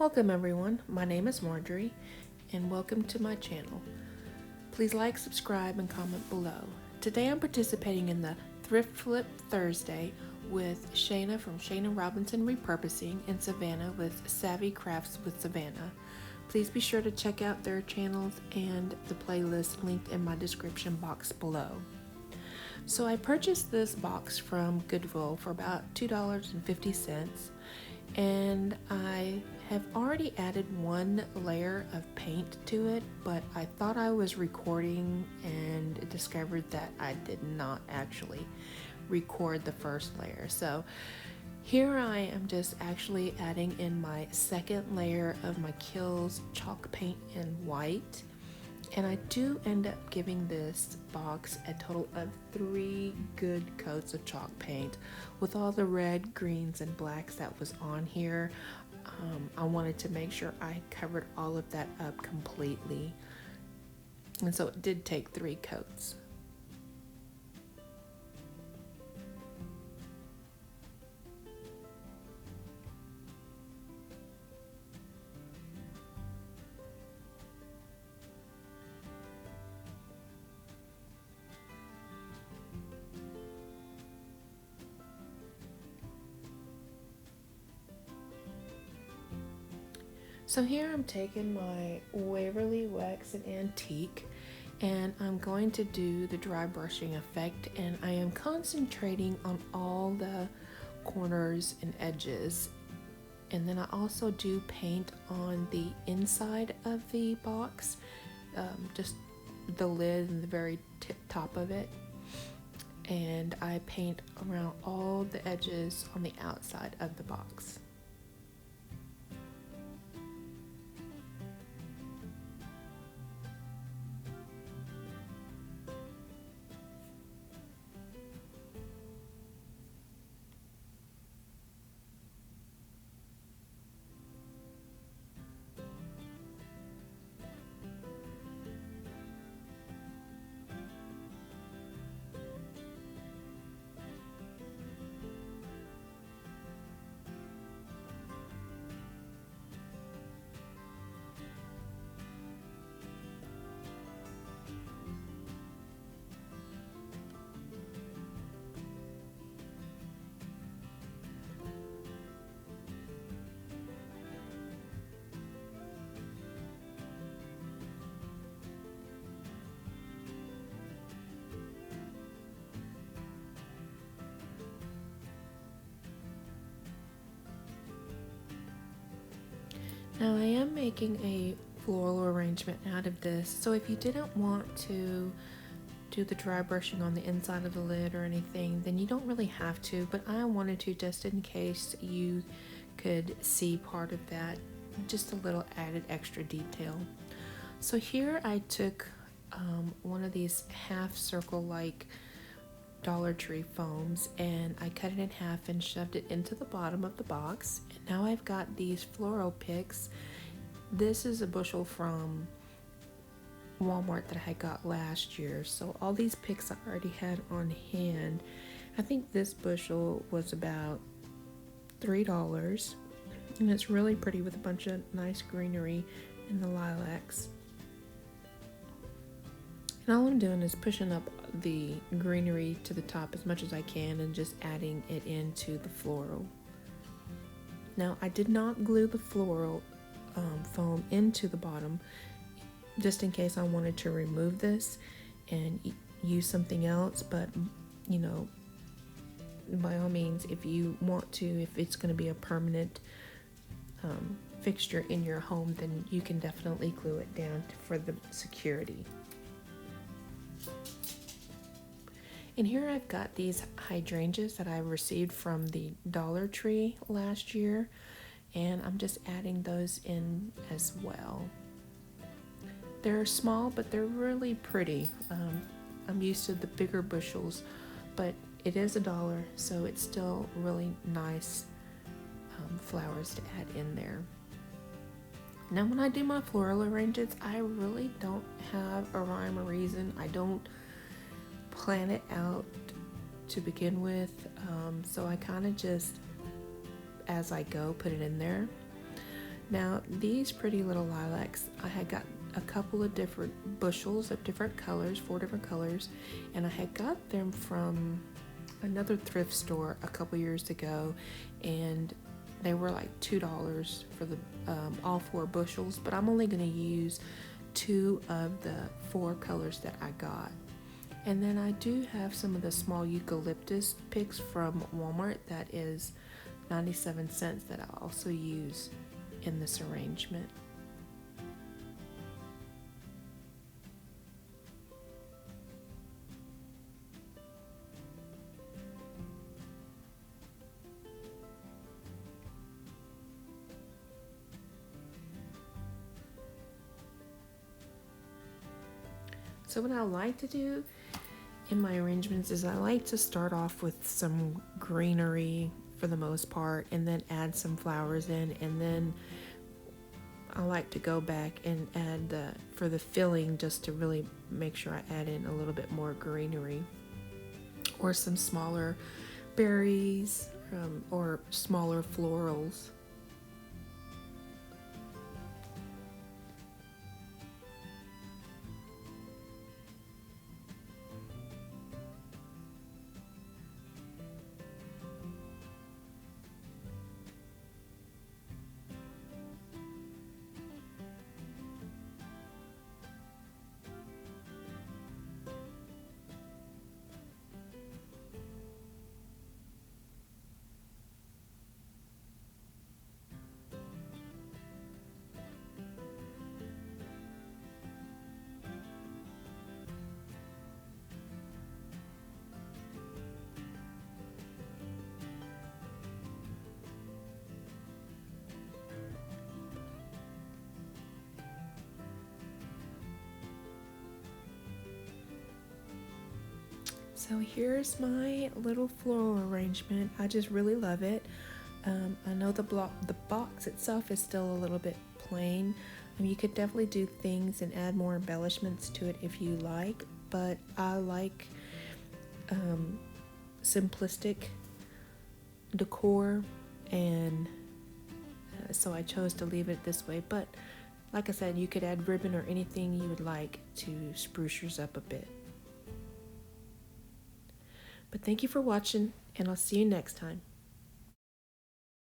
Welcome everyone, my name is Marjorie and welcome to my channel. Please like, subscribe, and comment below. Today I'm participating in the Thrift Flip Thursday with Shayna from Shayna Robinson Repurposing and Savannah with Savvy Crafts with Savannah. Please be sure to check out their channels and the playlist linked in my description box below. So I purchased this box from Goodwill for about $2.50 and I have already added one layer of paint to it, but I thought I was recording and discovered that I did not actually record the first layer. So here I am just actually adding in my second layer of my Kills chalk paint in white. And I do end up giving this box a total of 3 good coats of chalk paint with all the red, greens, and blacks that was on here. I wanted to make sure I covered all of that up completely. And so it did take 3 coats. So here I'm taking my Waverly Wax and Antique and I'm going to do the dry brushing effect, and I am concentrating on all the corners and edges. And then I also do paint on the inside of the box, just the lid and the very top of it. And I paint around all the edges on the outside of the box. Now I am making a floral arrangement out of this, so if you didn't want to do the dry brushing on the inside of the lid or anything, then you don't really have to, but I wanted to just in case you could see part of that, just a little added extra detail. So here I took one of these half circle like Dollar Tree foams and I cut it in half and shoved it into the bottom of the box. And now I've got these floral picks. This is a bushel from Walmart that I got last year, so all these picks I already had on hand. I think this bushel was about $3 and it's really pretty with a bunch of nice greenery in the lilacs. And all I'm doing is pushing up the greenery to the top as much as I can and just adding it into the floral. Now I did not glue the floral foam into the bottom just in case I wanted to remove this and use something else, but you know, by all means, if you want to, if it's going to be a permanent fixture in your home, then you can definitely glue it down for the security. And here I've got these hydrangeas that I received from the Dollar Tree last year, and I'm just adding those in as well. They're small, but they're really pretty. I'm used to the bigger bushels, but it is $1, so it's still really nice flowers to add in there. Now when I do my floral arrangements, I really don't have a rhyme or reason. I don't plan it out to begin with, so I kind of just, as I go, put it in there. Now these pretty little lilacs, I had got a couple of different bushels of different colors, 4 different colors, and I had got them from another thrift store a couple years ago, and they were like $2 for the all 4 bushels, but I'm only going to use 2 of the 4 colors that I got. And then I do have some of the small eucalyptus picks from Walmart that is 97 cents that I also use in this arrangement. So what I like to do in my arrangements is I like to start off with some greenery for the most part, and then add some flowers in, and then I like to go back and add for the filling, just to really make sure I add in a little bit more greenery, or some smaller berries, or smaller florals. So here's my little floral arrangement. I just really love it. I know the box itself is still a little bit plain. You could definitely do things and add more embellishments to it if you like, but I like simplistic decor, and so I chose to leave it this way. But like I said, you could add ribbon or anything you would like to spruce yours up a bit. But thank you for watching, and I'll see you next time.